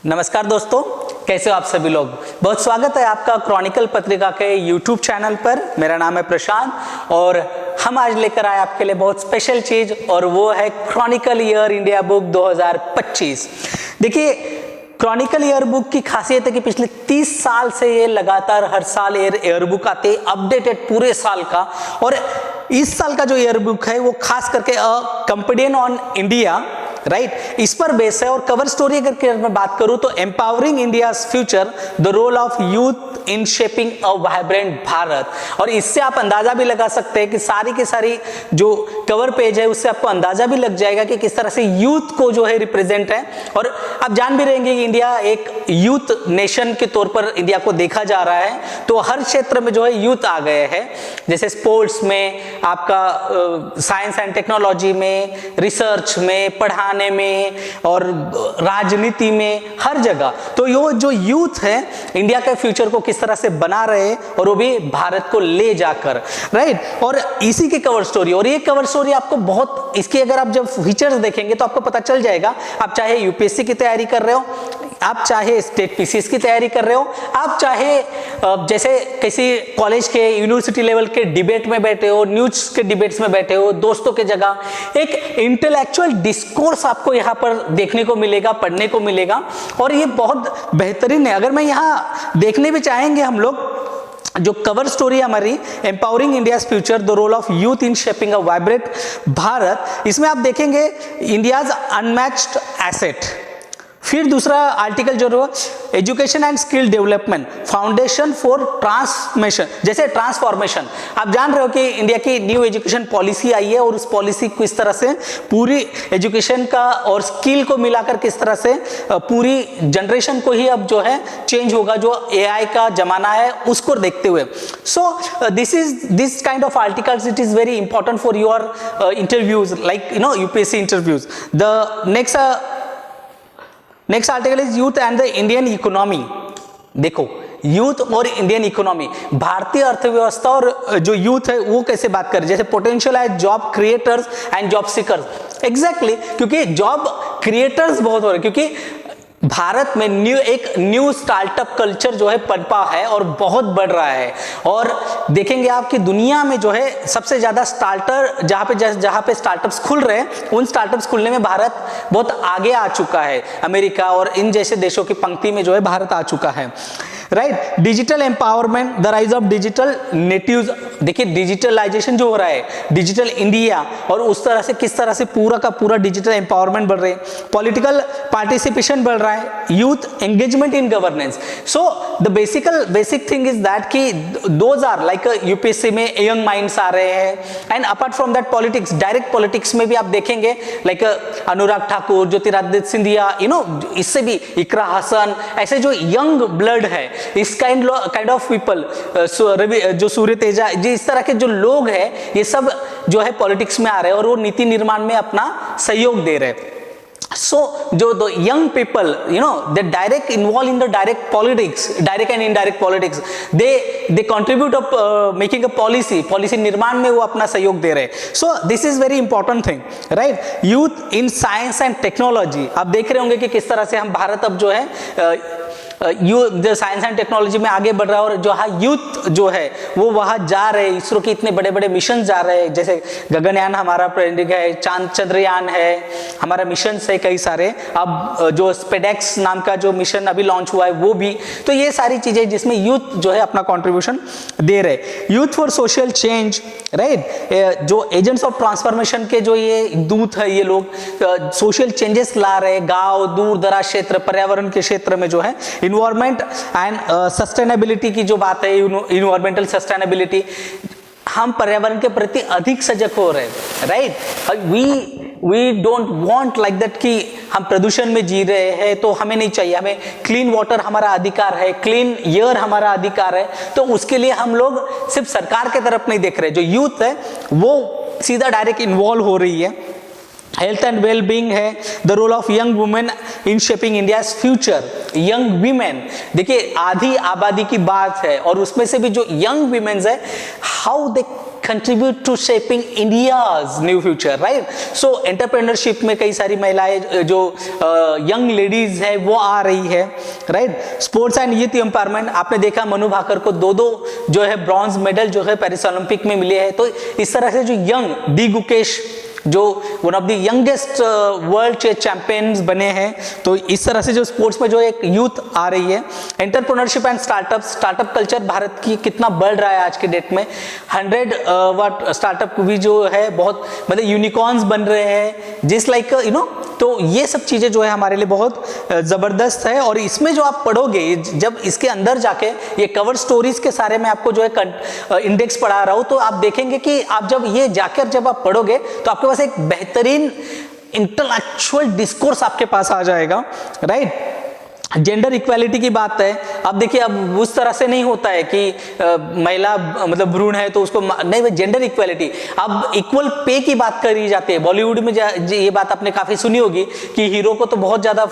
नमस्कार दोस्तों, कैसे हो आप सभी लोग। बहुत स्वागत है आपका क्रॉनिकल पत्रिका के यूट्यूब चैनल पर। मेरा नाम है प्रशांत और हम आज लेकर आए आपके लिए बहुत स्पेशल चीज और वो है क्रॉनिकल ईयर इंडिया बुक 2025। देखिए, क्रॉनिकल ईयर बुक की खासियत है कि पिछले 30 साल से ये लगातार हर साल ईयर बुक आते हैं, अपडेटेड पूरे साल का। और इस साल का जो ईयर बुक है वो खास करके कंपेनियन ऑन इंडिया, राइट, इस पर बेस है। और कवर स्टोरी अगर मैं बात करूं तो empowering India's future, the role of youth in shaping a vibrant Bharat. और इससे आप अंदाजा भी लगा सकते हैं कि सारी की सारी जो कवर पेज है उससे आपको अंदाजा भी लग जाएगा कि किस तरह से यूथ को जो है रिप्रेजेंट है। और आप जान भी रहेंगे कि इंडिया एक यूथ नेशन के तौर पर इंडिया को देखा जा रहा है, तो हर क्षेत्र में जो है यूथ आ गए हैं। जैसे स्पोर्ट्स में, आपका साइंस एंड टेक्नोलॉजी में, रिसर्च में, पढ़ाने में और राजनीति में, हर जगह। तो ये जो यूथ है इंडिया के फ्यूचर को किस तरह से बना रहे और वो भी भारत को ले जाकर, राइट। और इसी की कवर स्टोरी, और ये कवर स्टोरी आपको बहुत, इसकी अगर आप जब फीचर्स देखेंगे तो आपको पता चल जाएगा। आप चाहे यूपीएससी की तैयारी कर रहे हो, आप चाहे स्टेट पीसीएस की तैयारी कर रहे हो, आप चाहे जैसे किसी कॉलेज के यूनिवर्सिटी लेवल के डिबेट में बैठे हो, न्यूज के डिबेट्स में बैठे हो, दोस्तों के जगह, एक इंटेलेक्चुअल डिस्कोर्स आपको यहाँ पर देखने को मिलेगा, पढ़ने को मिलेगा। और ये बहुत बेहतरीन है। अगर मैं यहाँ देखने भी चाहेंगे हम लोग जो कवर स्टोरी हमारी empowering India future, the role of youth in shaping a vibrant Bharat, इसमें आप देखेंगे इंडियाज अनमैच्ड एसेट। फिर दूसरा आर्टिकल जो education and skill development, foundation for transformation, जैसे ट्रांसफॉर्मेशन। आप जान रहे हो कि इंडिया की न्यू एजुकेशन पॉलिसी आई है और उस पॉलिसी को इस तरह से पूरी एजुकेशन का और स्किल को मिलाकर किस तरह से पूरी जनरेशन को ही अब जो है चेंज होगा, जो एआई का जमाना है उसको देखते हुए। So this kind of articles, it is very important for your interviews, like UPSC interviews. The next article is youth and the Indian economy. देखो, यूथ और इंडियन इकोनॉमी, भारतीय अर्थव्यवस्था और जो यूथ है वो कैसे बात करें। जैसे पोटेंशियल है job creators and job seekers. Exactly, क्योंकि जॉब क्रिएटर्स बहुत हो रहे हैं, क्योंकि भारत में एक न्यू स्टार्टअप कल्चर जो है पनपा है और बहुत बढ़ रहा है। और देखेंगे आप कि दुनिया में जो है सबसे ज्यादा स्टार्टर जहां पे स्टार्टअप्स खुल रहे हैं, उन स्टार्टअप्स खुलने में भारत बहुत आगे आ चुका है। अमेरिका और इन जैसे देशों की पंक्ति में जो है भारत आ चुका है, right. Digital empowerment, the rise of digital natives. देखिए, डिजिटलाइजेशन जो हो रहा है, डिजिटल इंडिया, और उस तरह से किस तरह से पूरा का पूरा डिजिटल एम्पावरमेंट बढ़ रहे हैं, पॉलिटिकल पार्टिसिपेशन बढ़ रहा है, youth engagement in governance. So the basic thing is that कि दोज आर लाइक यूपीएससी में यंग माइंड्स आ रहे हैं। And apart from that politics, direct politics में भी आप देखेंगे लाइक अनुराग ठाकुर, ज्योतिरादित्य सिंधिया, इससे भी इकरा हसन, ऐसे जो यंग ब्लड है, इस काइंड ऑफ पीपल, जो सूर्य तेजा जी, इस तरह के जो लोग हैं, ये सब जो है पॉलिटिक्स में आ रहे हैं और वो नीति निर्माण में अपना सहयोग दे रहे हैं। So, the young people, they direct involved in the direct politics, direct and indirect politics. They contribute of making a policy निर्माण में वो अपना सहयोग दे रहे हैं। So this is very important thing, right? Youth in science and technology. आप देख रहे होंगे कि किस तरह से हम भारत अब जो है साइंस एंड टेक्नोलॉजी में आगे बढ़ रहा है। और जो यूथ जो है वो वहां जा रहे हैं, इसरो के इतने बड़े बड़े मिशन जा रहे हैं, जैसे गगनयान हमारा है, चंद्रयान है, हमारा मिशन है कई सारे। अब जो स्पेडेक्स नाम का जो मिशन अभी लॉन्च हुआ है वो भी। तो ये सारी चीजें जिसमें यूथ जो है अपना कंट्रीब्यूशन दे रहे। Youth for social change, right, जो एजेंट्स ऑफ ट्रांसफॉर्मेशन के जो ये दूत है, ये लोग सोशल चेंजेस ला रहे हैं। गांव, दूर दराज क्षेत्र, पर्यावरण के क्षेत्र में जो है इन्वायरमेंट एंड सस्टेनेबिलिटी की जो बात है, इन्वायरमेंटल सस्टेनेबिलिटी, हम पर्यावरण के प्रति अधिक सजग हो रहे हैं, right. We don't want like that कि हम प्रदूषण में जी रहे हैं तो हमें नहीं चाहिए। हमें क्लीन वाटर हमारा अधिकार है, क्लीन एयर हमारा अधिकार है। तो उसके लिए हम लोग सिर्फ सरकार के तरफ नहीं देख रहे, जो यूथ है वो सीधा डायरेक्ट इन्वॉल्व हो रही है। हेल्थ एंड वेल बीइंग है, the role of young women in shaping India's future. Young women, देखिए आधी आबादी की बात है और उसमें से भी जो यंग वीमेन्स है, how they contribute to shaping India's new future, right. So entrepreneurship में कई सारी महिलाएं जो यंग लेडीज है वो आ रही है, right. Sports and youth empowerment, आपने देखा मनु भाकर को दो जो है ब्रॉन्ज मेडल जो है पेरिस ओलंपिक में मिले हैं। तो इस तरह से जो यंग डी गुकेश जो one of the youngest world chess champions बने हैं, तो इस तरह से जो स्पोर्ट्स में जो एक यूथ आ रही है। Entrepreneurship and startup culture Bharat की कितना बढ़ रहा है आज के डेट में। 100 वाट स्टार्टअप भी जो है बहुत मतलब यूनिकॉर्न्स बन रहे हैं, जिस लाइक यू नो। तो ये सब चीज़ें जो है हमारे लिए बहुत ज़बरदस्त है। और इसमें जो आप पढ़ोगे, जब इसके अंदर जाके ये कवर स्टोरीज के सारे में आपको जो है इंडेक्स पढ़ा रहा हूँ, तो आप देखेंगे कि आप जब ये जाकर जब आप पढ़ोगे तो आपके पास एक बेहतरीन इंटेलेक्चुअल डिस्कोर्स आपके पास आ जाएगा, राइट। जेंडर इक्वालिटी की बात है, अब देखिए अब उस तरह से नहीं होता है कि महिला मतलब भ्रूण है तो उसको नहीं, भाई जेंडर इक्वालिटी, अब इक्वल पे की बात करी जाती है। बॉलीवुड में ये बात आपने काफी सुनी होगी कि हीरो को तो बहुत ज्यादा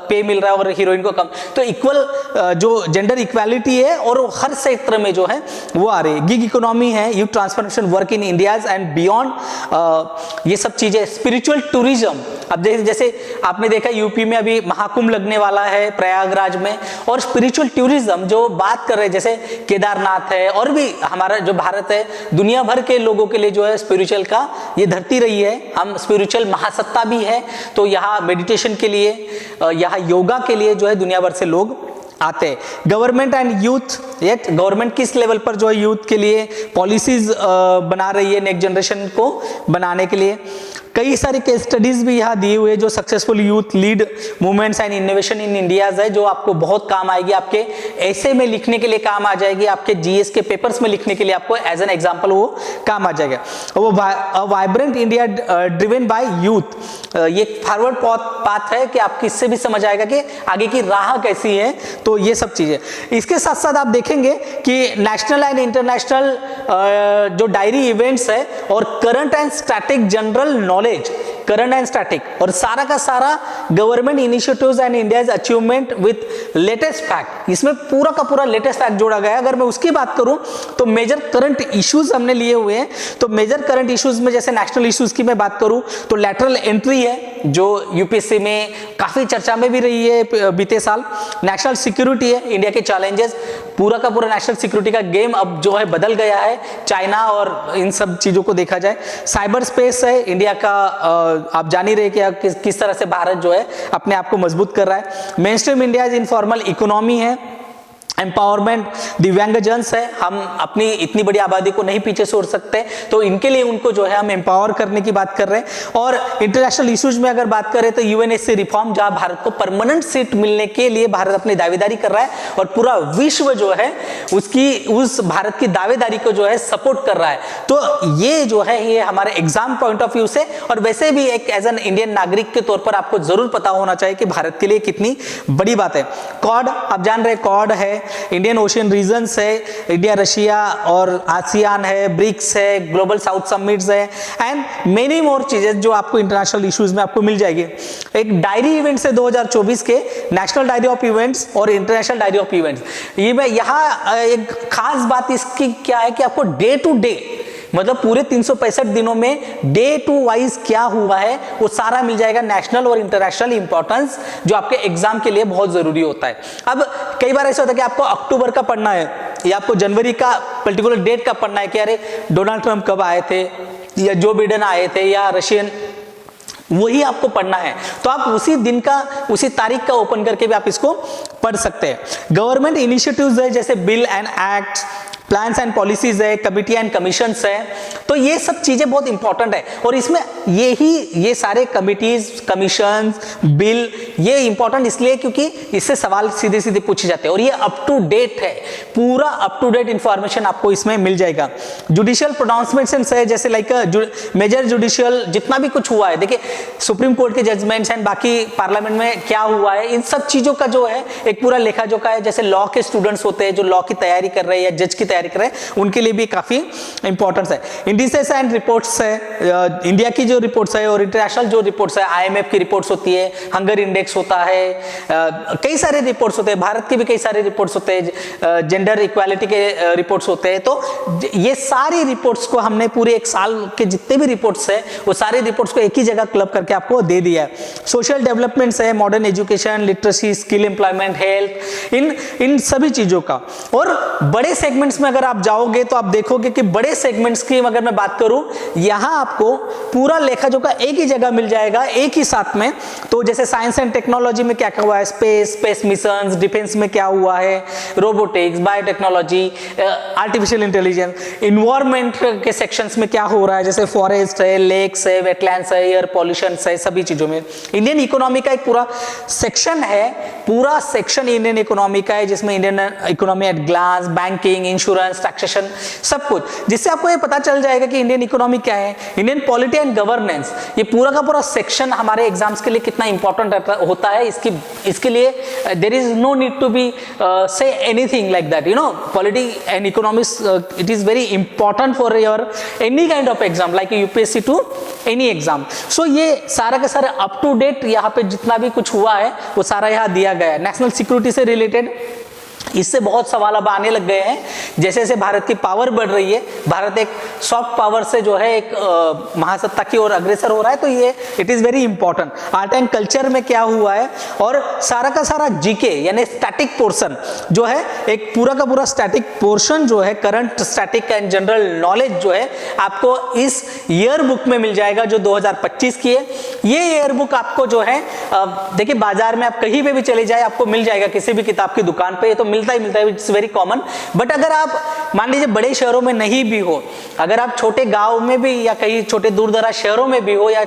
पे मिल रहा है और हीरोइन को कम। तो इक्वल जो जेंडर इक्वालिटी है और हर क्षेत्र में जो है वो आ रही है। गिग इकोनॉमी है, youth transformation work in India's and beyond, ये सब चीजें। स्पिरिचुअल टूरिज्म, अब जैसे आपने देखा यूपी में अभी महाकुंभ लगने वाला है प्रयागराज में, और स्पिरिचुअल टूरिज्म जो बात कर रहे हैं, जैसे केदारनाथ है, और भी हमारा जो भारत है दुनिया भर के लोगों के लिए जो है स्पिरिचुअल का ये धरती रही है। हम स्पिरिचुअल महासत्ता भी है, तो यहाँ मेडिटेशन के लिए, यहाँ योगा के लिए जो है दुनिया भर से लोग आते हैं। Government and youth, yet government किस लेवल पर जो है यूथ के लिए पॉलिसीज बना रही है नेक्स्ट जनरेशन को बनाने के लिए। कई सारी केस स्टडीज भी यहाँ दिए हुए जो successful youth lead movements and innovation in India है, जो आपको बहुत काम आएगी, आपके ऐसे में लिखने के लिए काम आ जाएगी, आपके जीएस के पेपर्स में लिखने के लिए आपको एज एन एग्जांपल वो काम आ जाएगा। वो vibrant India driven by youth, ये फॉरवर्ड पाथ है कि आपको इससे भी समझ आएगा कि आगे की राह कैसी है। तो ये सब चीजें, इसके साथ साथ आप देखेंगे कि नेशनल एंड इंटरनेशनल जो डायरी इवेंट्स है और current and static general knowledge, current and static, और सारा का सारा government initiatives and India's achievement with latest fact, इसमें पूरा का पूरा लेटेस्ट फैक्ट जोड़ा गया है। अगर मैं उसकी बात करूं तो मेजर करंट इश्यूज हमने लिए हुए हैं। तो मेजर करंट इश्यूज में जैसे नेशनल इश्यूज की मैं बात करूं तो लैटरल एंट्री है, जो यूपीएससी में काफी चर्चा में भी रही है बीते साल। नेशनल सिक्योरिटी है, इंडिया के चैलेंजेस, पूरा का पूरा नेशनल सिक्योरिटी का गेम अब जो है बदल गया है चाइना और इन सब चीजों को देखा जाए। साइबर स्पेस है, इंडिया का आप जान ही रहे कि किस तरह से भारत जो है अपने आप को मजबूत कर रहा है। Main stream India informal economy है। एम्पावरमेंट दिव्यांगजन्स है, हम अपनी इतनी बड़ी आबादी को नहीं पीछे छोड़ सकते, तो इनके लिए उनको जो है हम एम्पावर करने की बात कर रहे हैं। और इंटरनेशनल इश्यूज में अगर बात करें तो यूएनएससी रिफॉर्म, जहां भारत को परमानेंट सीट मिलने के लिए भारत अपनी दावेदारी कर रहा है और पूरा विश्व जो है उस भारत की दावेदारी को जो है सपोर्ट कर रहा है। तो ये जो है ये हमारे एग्जाम पॉइंट ऑफ व्यू से और वैसे भी एक एज एन इंडियन नागरिक के तौर पर आपको जरूर पता होना चाहिए कि भारत के लिए कितनी बड़ी बात है। क्वाड, आप जान रहे क्वाड है, इंडियन ओशियन रीजन्स है, इंडिया रशिया और आसियान है, ब्रिक्स है, ग्लोबल साउथ समिट्स है एंड मेनी मोर चीजें जो आपको इंटरनेशनल इश्यूज में आपको मिल जाएगी। एक डायरी इवेंट्स है 2024 के, नेशनल डायरी ऑफ इवेंट्स और इंटरनेशनल डायरी ऑफ इवेंट्स। ये मैं यहाँ एक खास बात इसकी क्या है कि आपको डे टू डे मतलब पूरे 365 दिनों में डे टू वाइज क्या हुआ है वो सारा मिल जाएगा, नेशनल और इंटरनेशनल इंपॉर्टेंस जो आपके एग्जाम के लिए बहुत जरूरी होता है। अब कई बार ऐसा होता है कि आपको अक्टूबर का पढ़ना है या आपको जनवरी का पर्टिकुलर डेट का पढ़ना है कि अरे डोनाल्ड ट्रंप कब आए थे या जो बिडेन आए थे या रशियन, वही आपको पढ़ना है तो आप उसी दिन का उसी तारीख का ओपन करके भी आप इसको पढ़ सकते हैं। गवर्नमेंट इनिशिएटिव्स है जैसे bill and act, plans and policies है, कमिटी एंड कमीशंस है, तो ये सब चीजें बहुत इंपॉर्टेंट है और इसमें ये सारे कमिटीज, कमीशंस, बिल ये इंपॉर्टेंट इसलिए क्योंकि इससे सवाल सीधे सीधे पूछे जाते हैं और ये अप टू डेट है, पूरा अप टू डेट इंफॉर्मेशन आपको इसमें मिल जाएगा। जुडिशियल प्रोनाउंसमेंट्स है जैसे लाइक मेजर जुडिशियल जितना भी कुछ हुआ है, देखिए सुप्रीम कोर्ट के जजमेंट्स एंड बाकी पार्लियामेंट में क्या हुआ है, इन सब चीजों का जो है एक पूरा लेखा जोखा है। जैसे लॉ के स्टूडेंट्स होते हैं जो लॉ की तैयारी कर रहे हैं या जज की तैयारी कर रहे हैं उनके लिए भी काफ़ी इंपॉर्टेंस है। इंडिसेस एंड रिपोर्ट्स है, इंडिया की जो रिपोर्ट्स है और इंटरनेशनल जो रिपोर्ट्स है, IMF की रिपोर्ट्स होती है, हंगर इंडेक्स होता है, कई सारे रिपोर्ट्स होते हैं, भारत के भी कई सारे रिपोर्ट्स होते हैं, जेंडर इक्वालिटी के रिपोर्ट्स होते हैं। तो ये सारी रिपोर्ट्स को हमने पूरे एक साल के जितने भी रिपोर्ट्स है वो सारी रिपोर्ट्स को एक ही जगह क्लब करके आपको दे दिया है। सोशल डेवलपमेंट्स है, modern education, literacy, skill employment, health, इन सभी चीजों का। और बड़े सेगमेंट्स में अगर आप जाओगे तो आप देखोगे कि बड़े सेगमेंट्स की अगर मैं बात करूं, यहां आपको पूरा लेखा जोखा एक ही जगह मिल जाएगा, एक ही साथ में। तो जैसे साइंस एंड टेक्नोलॉजी में क्या क्या हुआ है, स्पेस मिशंस, डिफेंस में क्या हुआ है, robotics, biotechnology, artificial intelligence, environment के सेक्शंस में क्या हो रहा है, जैसे फॉरेस्ट है, लेक्स है, वेटलैंड्स है, एयर पॉल्यूशन है, सभी चीजों में। इंडियन इकोनॉमी का एक पूरा सेक्शन है, पूरा सेक्शन इंडियन इकोनॉमी का है, जिसमें Indian economy at glance, banking, insurance, taxation, सब कुछ, जिससे आपको ये पता चल जाएगा कि इंडियन इकोनॉमी क्या है, इंडियन पॉलिटी एंड गवर्नेंस। ये पूरा का पूरा सेक्शन हमारे एग्जाम्स के लिए कितना इंपॉर्टेंट होता है, इसके लिए there is no need to be say anything like that, you know, polity and economics, it is very important for your any kind of exam like UPSC to any exam. So ये सारा का सारा up to date यहाँ पे जितना भी कुछ हुआ है वो सारा यहाँ दिया गया है। नेशनल सिक्योरिटी से रिलेटेड इससे बहुत सवाल अब आने लग गए हैं, जैसे जैसे भारत की पावर बढ़ रही है, भारत एक सॉफ्ट पावर से जो है एक महासत्ता की ओर अग्रसर हो रहा है, तो ये it is very important. Art and culture में क्या हुआ है, और सारा का सारा जीके यानी स्टैटिक पोर्शन जो है, एक पूरा का पूरा स्टैटिक पोर्शन जो है, current static and general knowledge जो है, आपको इस ईयर बुक में मिल जाएगा जो 2025 की है। ये ईयर बुक आपको जो है देखिए बाजार में आप कहीं पे भी चले जाए आपको मिल जाएगा, किसी भी किताब की दुकान पे, ये तो मिलता है, इट्स वेरी कॉमन। बट अगर आप मान लीजिए बड़े शहरों में नहीं भी हो, अगर आप छोटे गांव में भी या कहीं छोटे दूर दराज शहरों में भी हो या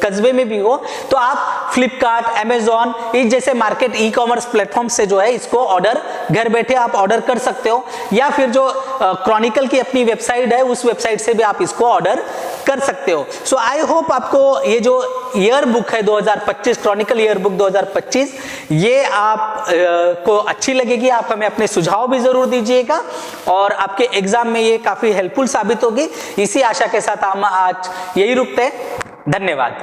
कस्बे में भी हो, तो आप फ्लिपकार्ट, अमेजॉन, इस जैसे मार्केट ई-कॉमर्स प्लेटफॉर्म से जो है इसको ऑर्डर घर बैठे आप ऑर्डर कर सकते हो, या फिर जो क्रॉनिकल की अपनी वेबसाइट है उस वेबसाइट से भी आप इसको ऑर्डर कर सकते हो। सो आई होप आपको ये जो ईयर बुक है 2025, क्रॉनिकल ईयर बुक 2025, ये आप को अच्छी लगेगी। आप हमें अपने सुझाव भी जरूर दीजिएगा और आपके एग्जाम में ये काफी हेल्पफुल साबित होगी। इसी आशा के साथ हम आज यही रुकते हैं। धन्यवाद।